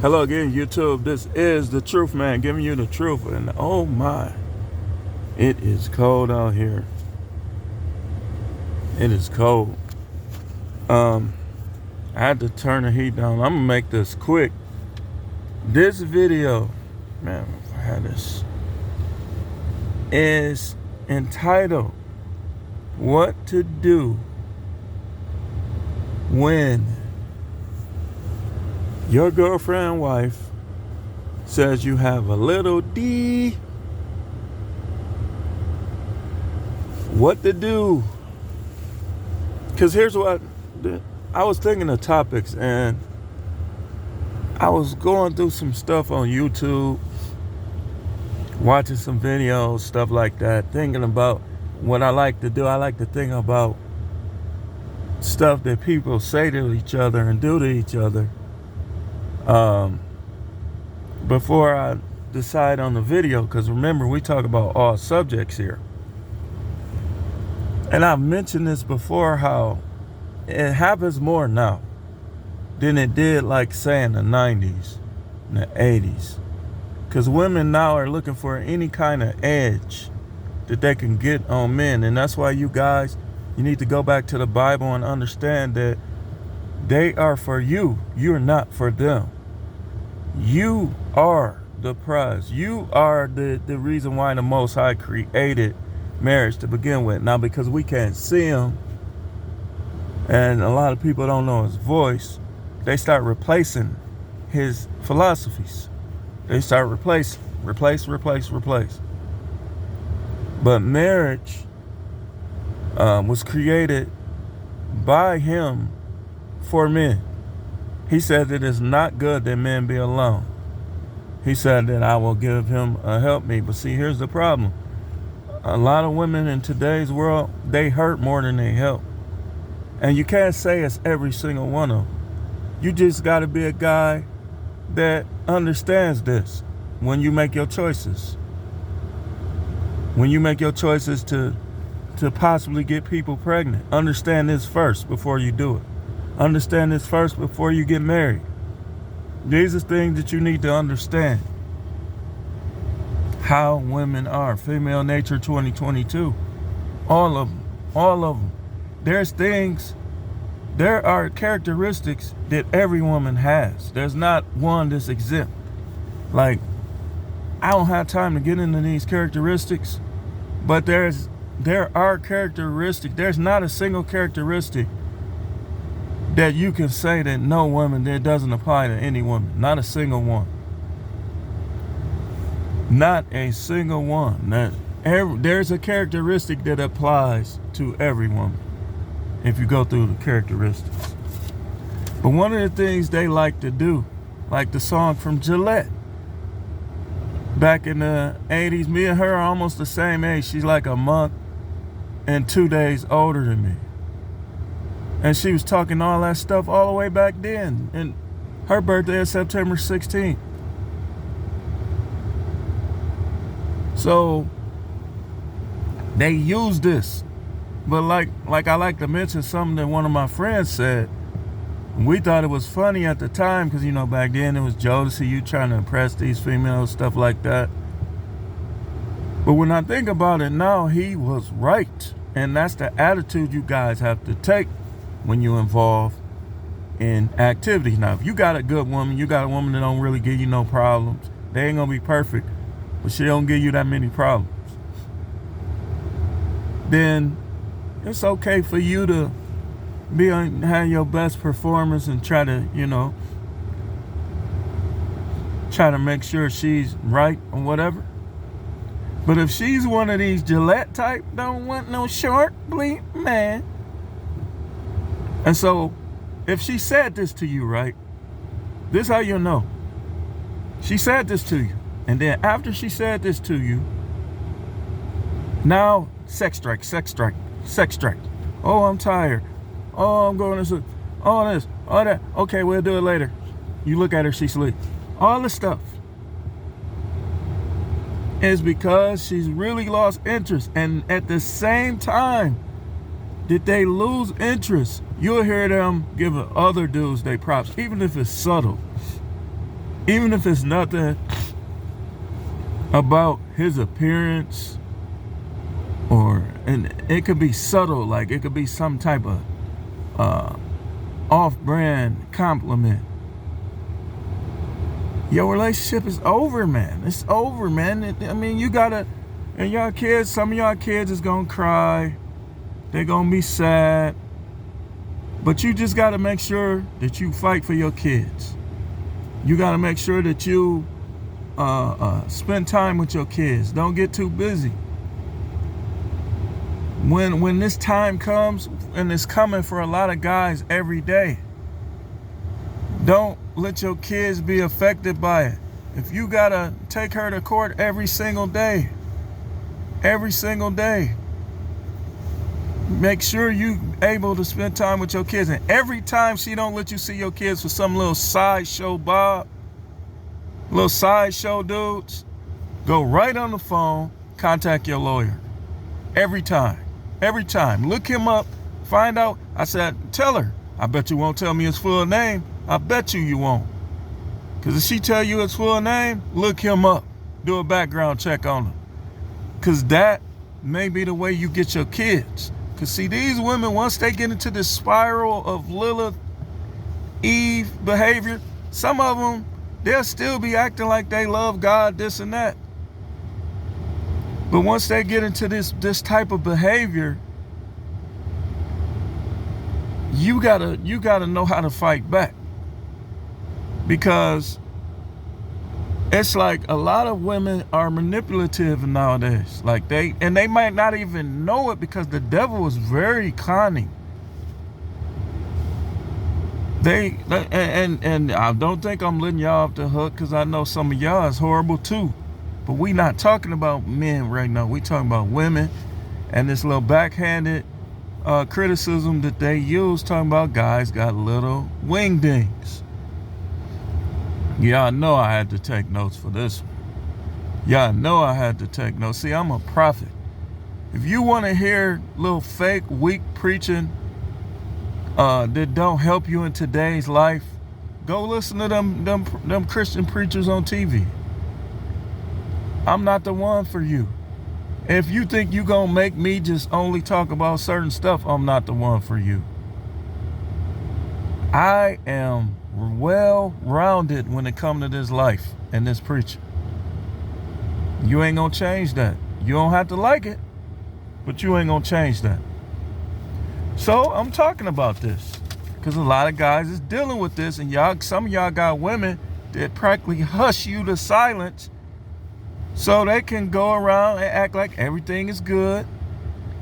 Hello again, YouTube. This is the Truth Man giving you the truth. And oh my, it is cold out here. It is cold. I had to turn the heat down. I'm gonna make this quick. This video, man, if I had this, is entitled "What to Do When Your Girlfriend Wife Says You Have a Little D." What to do? Because here's what I was thinking of topics, and I was going through some stuff on YouTube, watching some videos, stuff like that, thinking about what I like to do. I like to think about stuff that people say to each other and do to each other before I decide on the video, because remember, we talk about all subjects here. And I've mentioned this before, how it happens more now than it did, like, say, in the 90s, in the 80s. Because women now are looking for any kind of edge that they can get on men. And that's why you guys, you need to go back to the Bible and understand that they are for you. You're not for them. You are the prize. You are the reason why the Most High created marriage to begin with. Now, because we can't see him and a lot of people don't know his voice, they start replacing his philosophies. They start replace. But marriage was created by him for men. He said that it's not good that men be alone. He said that I will give him a helpmeet. But see, here's the problem. A lot of women in today's world, they hurt more than they help. And you can't say it's every single one of them. You just got to be a guy that understands this when you make your choices. When you make your choices to possibly get people pregnant, understand this first before you do it. Understand this first before you get married. These are things that you need to understand. How women are. Female Nature 2022. All of them. There are characteristics that every woman has. There's not one that's exempt. Like, I don't have time to get into these characteristics, but there are characteristics. There's not a single characteristic that you can say that no woman, that doesn't apply to any woman. Not a single one. Not a single one. There's a characteristic that applies to every woman if you go through the characteristics. But one of the things they like to do, like the song from Gillette, back in the 80s, me and her are almost the same age. She's like a month and 2 days older than me. And she was talking all that stuff all the way back then. And her birthday is September 16th. So they use this. But like I like to mention something that one of my friends said. We thought it was funny at the time because, back then it was Jodeci, you trying to impress these females, stuff like that. But when I think about it now, he was right. And that's the attitude you guys have to take when you involve in activities. Now, if you got a good woman, you got a woman that don't really give you no problems, they ain't gonna be perfect, but she don't give you that many problems, then it's okay for you to have your best performance and try to make sure she's right or whatever. But if she's one of these Gillette type, don't want no short bleep man. And so if she said this to you, right, this how you know. She said this to you. And then after she said this to you, now sex strike. Oh, I'm tired. Oh, I'm going to all this, all that. Okay, we'll do it later. You look at her, she sleep. All this stuff is because she's really lost interest. And at the same time that they lose interest, you'll hear them giving other dudes they props, even if it's subtle. Even if it's nothing about his appearance, and it could be subtle, like it could be some type of off-brand compliment. Your relationship is over, man. It's over, man. You gotta, and y'all kids, some of y'all kids is gonna cry. They're gonna be sad. But you just gotta make sure that you fight for your kids. You gotta make sure that you spend time with your kids. Don't get too busy. When this time comes, and it's coming for a lot of guys every day, don't let your kids be affected by it. If you gotta take her to court every single day, make sure you able to spend time with your kids. And every time she don't let you see your kids for some little sideshow Bob, little sideshow dudes, go right on the phone, contact your lawyer. Every time. Look him up, find out. I said, tell her. I bet you won't tell me his full name. I bet you won't. Because if she tell you his full name, look him up. Do a background check on him. Because that may be the way you get your kids. Because see, these women, once they get into this spiral of Lilith, Eve behavior, some of them, they'll still be acting like they love God, this and that. But once they get into this type of behavior, you gotta know how to fight back. Because it's like a lot of women are manipulative nowadays. Like they might not even know it, because the devil is very cunning. And I don't think I'm letting y'all off the hook, because I know some of y'all is horrible too. But we not talking about men right now. We talking about women, and this little backhanded criticism that they use, talking about guys got little wingdings. Y'all know I had to take notes for this one. Y'all know I had to take notes. See, I'm a prophet. If you want to hear little fake, weak preaching that don't help you in today's life, go listen to them Christian preachers on TV. I'm not the one for you. If you think you gonna make me just only talk about certain stuff, I'm not the one for you. I am well-rounded when it comes to this life and this preaching. You ain't gonna change that. You don't have to like it, but you ain't gonna change that. So I'm talking about this because a lot of guys is dealing with this, and some of y'all got women that practically hush you to silence so they can go around and act like everything is good,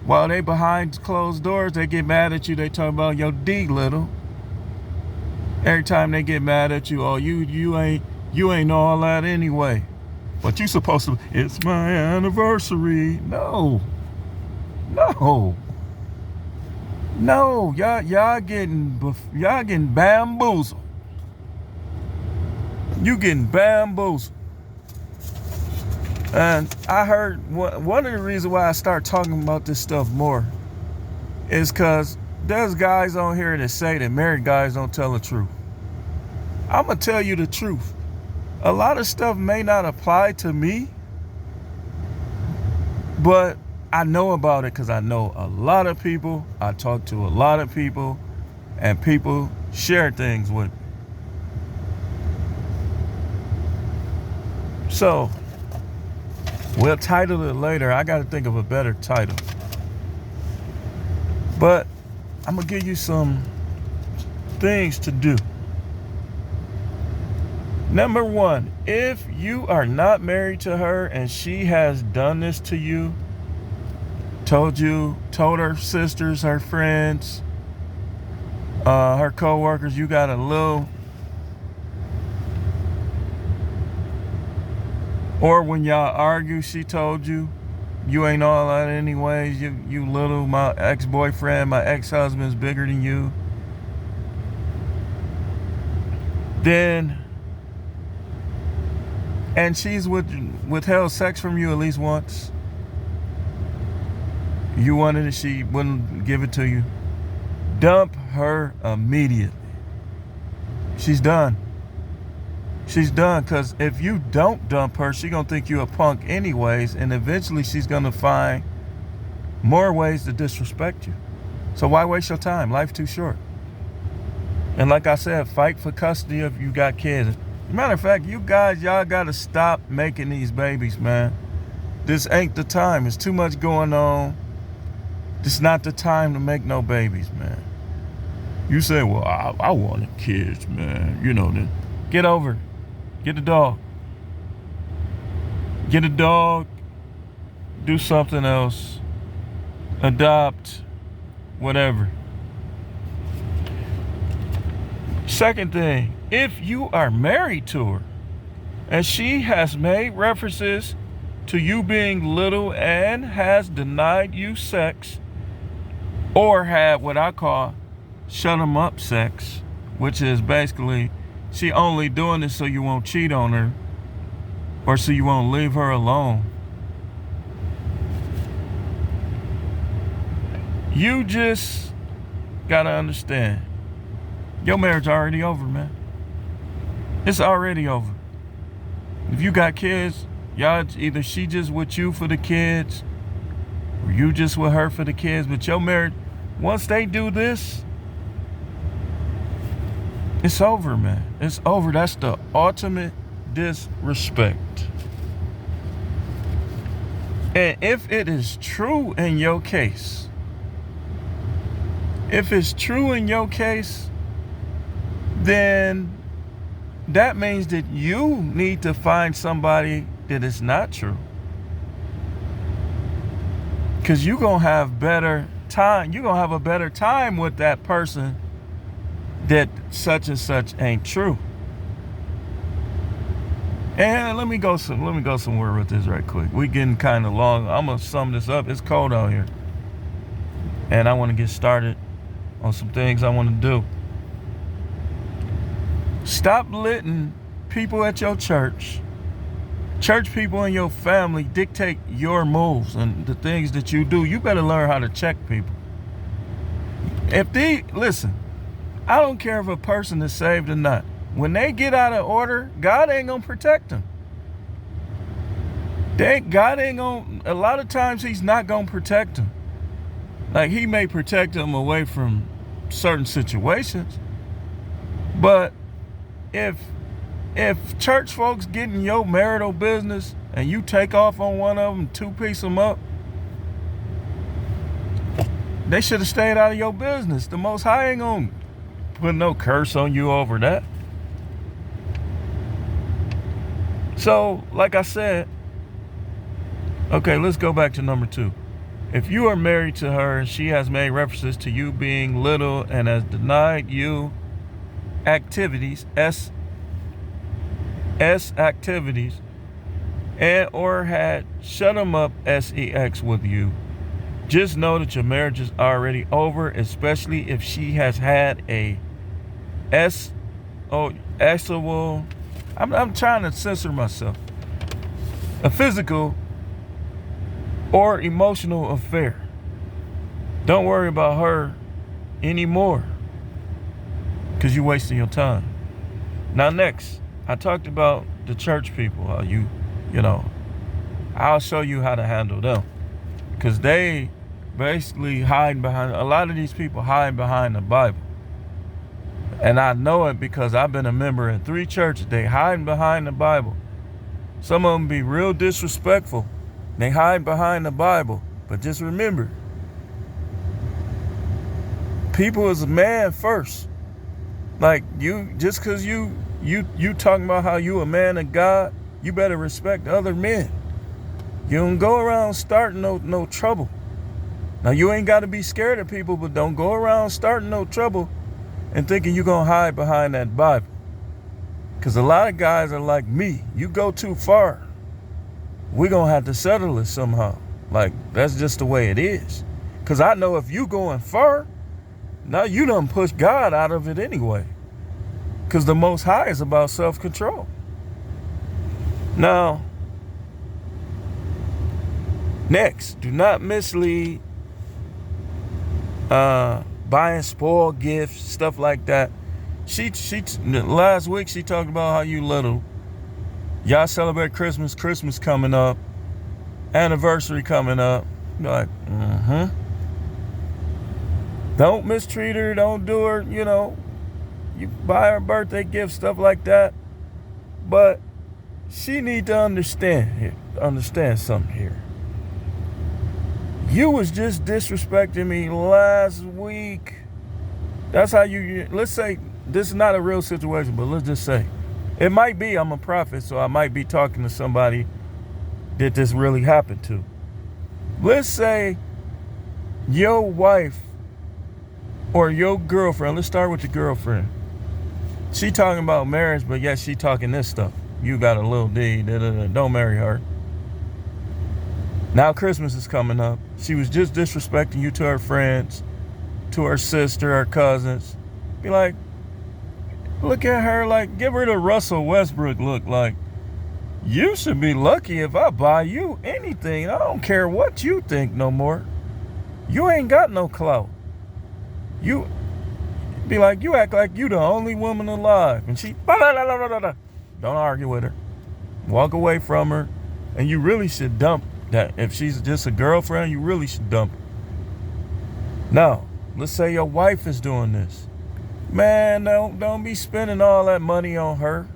while they behind closed doors, they get mad at you. They talk about your D little. Every time they get mad at you, oh, you ain't all that anyway. But you supposed to, it's my anniversary. No, y'all getting bamboozled. You getting bamboozled. And I heard one of the reasons why I start talking about this stuff more is because there's guys on here that say that married guys don't tell the truth. I'm going to tell you the truth. A lot of stuff may not apply to me, but I know about it because I know a lot of people. I talk to a lot of people, and people share things with me. So, we'll title it later. I got to think of a better title. But I'm going to give you some things to do. Number one, if you are not married to her and she has done this to you, told her sisters, her friends, her co-workers, you got a little, or when y'all argue, she told you, you ain't all that anyways, you little, my ex-boyfriend, my ex-husband's bigger than you, then, and she's withheld sex from you at least once, you wanted it, she wouldn't give it to you, dump her immediately. She's done. She's done, because if you don't dump her, she's going to think you a punk anyways, and eventually she's going to find more ways to disrespect you. So why waste your time? Life's too short. And like I said, fight for custody if you got kids. Matter of fact, you guys, y'all got to stop making these babies, man. This ain't the time. There's too much going on. This not the time to make no babies, man. You say, well, I wanted kids, man. You know, then get over it. Get a dog. Get a dog. Do something else. Adopt. Whatever. Second thing, if you are married to her and she has made references to you being little and has denied you sex, or had what I call shut 'em up sex, which is basically she only doing this so you won't cheat on her or so you won't leave her alone. You just gotta understand, your marriage already over, man. It's already over. If you got kids, y'all either she just with you for the kids or you just with her for the kids. But your marriage, once they do this, it's over, man. It's over. That's the ultimate disrespect. And if it is true in your case, then that means that you need to find somebody that is not true. Because you're going to have better time. You're going to have a better time with that person that such and such ain't true. And let me go somewhere with this right quick. We getting kind of long. I'm going to sum this up. It's cold out here. And I want to get started on some things I want to do. Stop letting people at your church people in your family dictate your moves and the things that you do. You better learn how to check people. Listen, I don't care if a person is saved or not. When they get out of order, God ain't gonna protect them. A lot of times he's not gonna protect them. Like, he may protect them away from certain situations, but if church folks get in your marital business and you take off on one of them, two-piece them up, they should have stayed out of your business. The Most High ain't gonna put no curse on you over that. So, like I said, okay, let's go back to number 2. If you are married to her and she has made references to you being little and has denied you activities, S activities, and or had shut them up, sex, with you, just know that your marriage is already over, especially if she has had a I'm trying to censor myself, a physical or emotional affair. Don't worry about her anymore, because you're wasting your time. Now, next, I talked about the church people. How you know, I'll show you how to handle them, because they basically hide behind, a lot of these people hide behind the Bible. And I know it because I've been a member in 3 churches. They hide behind the Bible. Some of them be real disrespectful. They hide behind the Bible. But just remember, people is a man first. Like, just because you talking about how you a man of God, you better respect other men. You don't go around starting no trouble. Now, you ain't got to be scared of people, but don't go around starting no trouble and thinking you're going to hide behind that Bible. Because a lot of guys are like me. You go too far, we're going to have to settle it somehow. Like, that's just the way it is. Because I know if you going far, now you done push God out of it anyway. Because the Most High is about self-control. Now, next, do not mislead. Buying spoiled gifts, stuff like that. She last week she talked about how you little. Y'all celebrate Christmas. Christmas coming up. Anniversary coming up. You're like, Don't mistreat her. Don't do her. You buy her birthday gift, stuff like that. But she need to understand something here. You was just disrespecting me last week. That's how let's say this is not a real situation, but let's just say it might be. I'm a prophet, so I might be talking to somebody that this really happened to. Let's say your wife or your girlfriend, let's start with the girlfriend. She talking about marriage, but yet she talking this stuff. You got a little D, don't marry her. Now Christmas is coming up. She was just disrespecting you to her friends, to her sister, her cousins. Be like, look at her like, give her the Russell Westbrook look like, you should be lucky if I buy you anything. I don't care what you think no more. You ain't got no clout. You be like, you act like you the only woman alive. And she, don't argue with her. Walk away from her. And you really should dump that. If she's just a girlfriend, you really should dump her. Now, let's say your wife is doing this. Man, don't be spending all that money on her.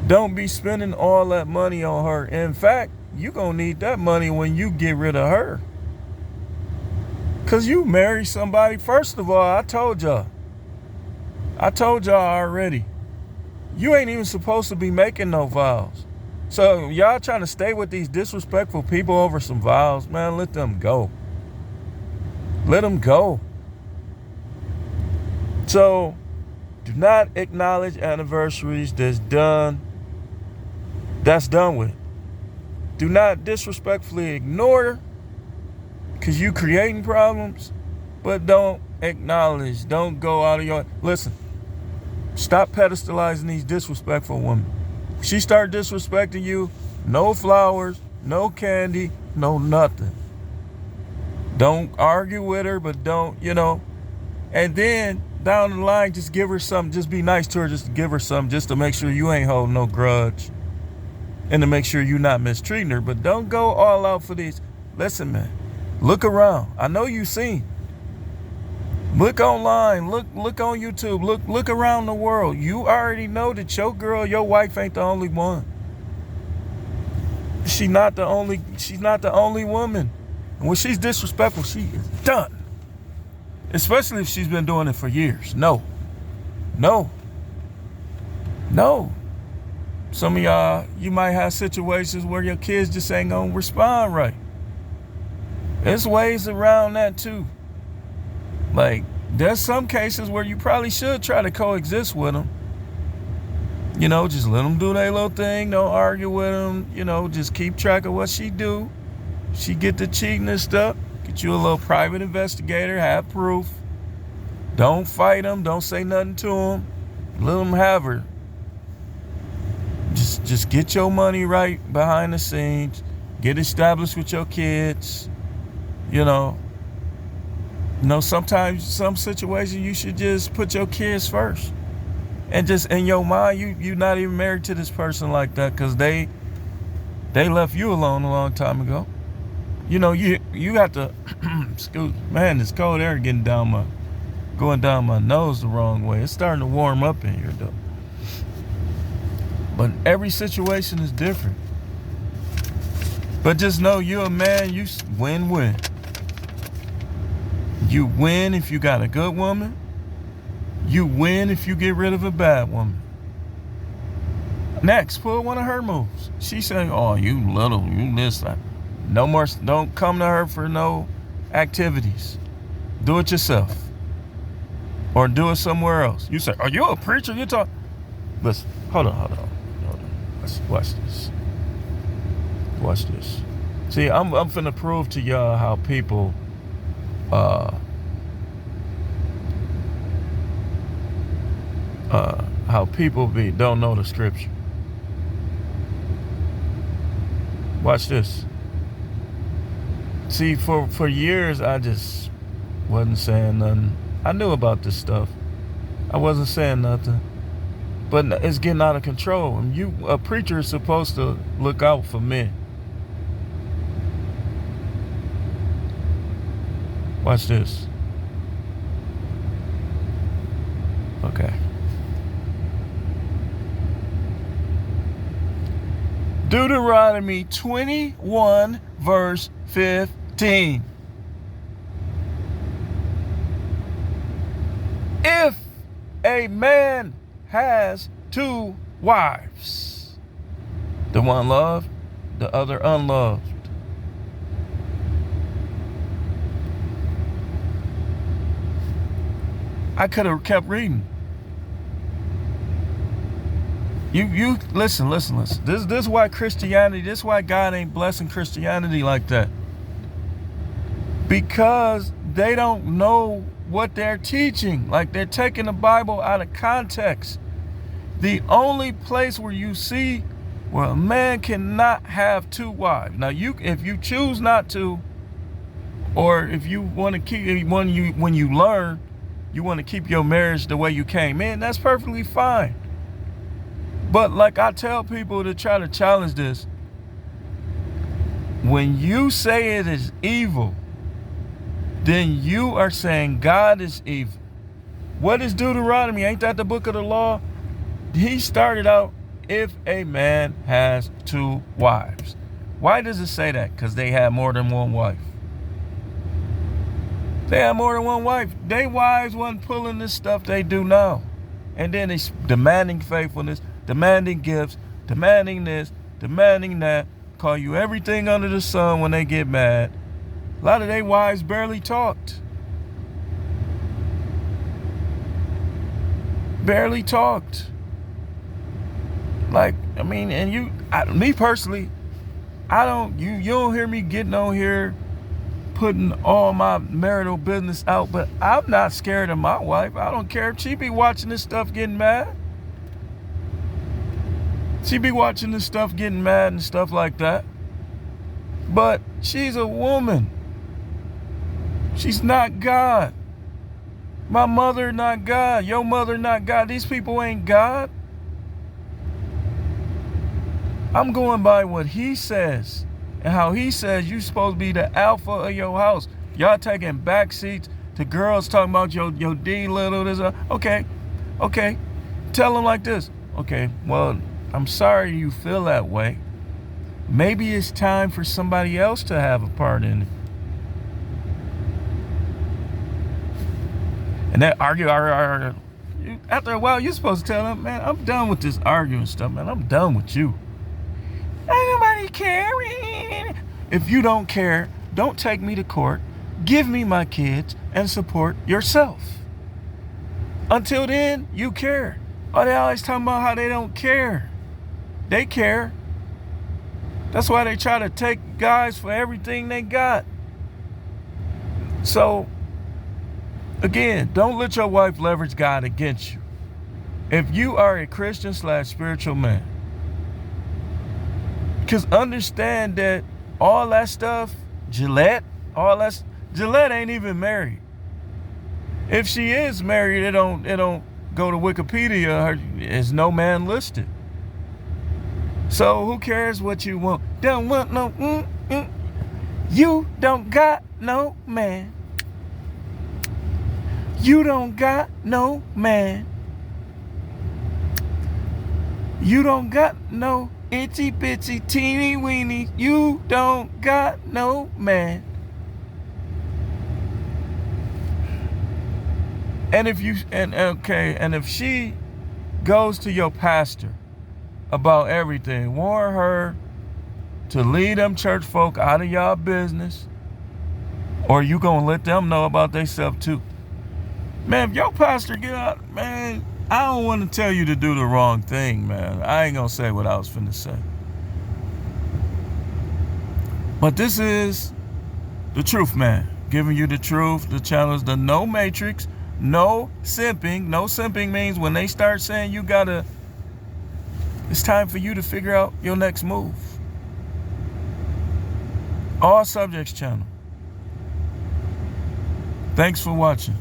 Don't be spending all that money on her. In fact, you're going to need that money when you get rid of her. Because you marry somebody. First of all, I told y'all already. You ain't even supposed to be making no vows. So y'all trying to stay with these disrespectful people over some vows, man, let them go. Let them go. So do not acknowledge anniversaries that's done with. Do not disrespectfully ignore, because you creating problems, but don't acknowledge. Don't go out of your... Listen, stop pedestalizing these disrespectful women. She start disrespecting you, no flowers, no candy, no nothing. Don't argue with her, but don't, and then down the line, just give her something. Just be nice to her, just give her something, just to make sure you ain't holding no grudge. And to make sure you're not mistreating her. But don't go all out for these. Listen, man, look around. I know you've seen. Look online, look on YouTube, look around the world. You already know that your wife ain't the only one. She's not the only woman. And when she's disrespectful, she is done. Especially if she's been doing it for years. No. Some of y'all, you might have situations where your kids just ain't gonna respond right. There's ways around that too. Like, there's some cases where you probably should try to coexist with them. Just let them do their little thing. Don't argue with them. Just keep track of what she do. She get to cheating and stuff. Get you a little private investigator. Have proof. Don't fight them. Don't say nothing to them. Let them have her. Just get your money right behind the scenes. Get established with your kids. Sometimes, some situations, you should just put your kids first. And just in your mind, you're not even married to this person like that, because they left you alone a long time ago. You have to, excuse me, man, this cold air going down my nose the wrong way. It's starting to warm up in here, though. But every situation is different. But just know you're a man, you win-win. You win if you got a good woman. You win if you get rid of a bad woman. Next, pull one of her moves. She saying, oh, you little, you this, that. No more, don't come to her for no activities. Do it yourself. Or do it somewhere else. You say, are you a preacher? You talk. Listen, hold on. Watch this. See, I'm finna prove to y'all how people don't know the scripture. Watch this. See, for years I just wasn't saying nothing. I knew about this stuff. I wasn't saying nothing. But it's getting out of control. And a preacher is supposed to look out for men. Watch this. Okay. Deuteronomy 21, verse 15. If a man has two wives, the one loved, the other unloved, I could have kept reading. You listen. This is why Christianity, this is why God ain't blessing Christianity like that. Because they don't know what they're teaching. Like, they're taking the Bible out of context. The only place where you see where a man cannot have two wives. Now, if you choose not to, or if you want to keep, when you learn, you want to keep your marriage the way you came in, that's perfectly fine. But like I tell people to try to challenge this, when you say it is evil, then you are saying God is evil. What is Deuteronomy? Ain't that the book of the law? He started out, if a man has two wives. Why does it say that? Because they had more than one wife. They had more than one wife. They wives wasn't pulling this stuff they do now. And then they demanding faithfulness, demanding gifts, demanding this, demanding that, call you everything under the sun when they get mad. A lot of their wives barely talked. Barely talked. Like, I mean, and me personally, you don't hear me getting on here putting all my marital business out, but I'm not scared of my wife. I don't care if she be watching this stuff getting mad. She be watching this stuff getting mad and stuff like that. But she's a woman. She's not God. My mother not God. Your mother not God. These people ain't God. I'm going by what he says. And how he says you're supposed to be the alpha of your house. Y'all taking back seats to girls talking about your D little. This, okay. Tell them like this. Okay, well, I'm sorry you feel that way. Maybe it's time for somebody else to have a part in it. And that argue. After a while, you're supposed to tell them, man, I'm done with this arguing stuff, man. I'm done with you. Ain't nobody caring. If you don't care, don't take me to court. Give me my kids and support yourself. Until then, you care. Oh, they always talking about how they don't care. They care. That's why they try to take guys for everything they got. So, again, don't let your wife leverage God against you. If you are a Christian / spiritual man, because understand that all that stuff, Gillette ain't even married. If she is married, it don't go to Wikipedia. There's no man listed. So who cares what you want? Don't want no. You don't got no man. You don't got no man. You don't got no itchy bitchy teeny weeny. You don't got no man. And if she goes to your pastor about everything, warn her to leave them church folk out of y'all business, or you gonna let them know about themselves too. Man, if your pastor get out, man, I don't want to tell you to do the wrong thing, man. I ain't gonna say what I was finna say. But this is the truth, man. Giving you the truth. The channel is the No Matrix, no simping. No simping means when they start saying it's time for you to figure out your next move. All subjects channel. Thanks for watching.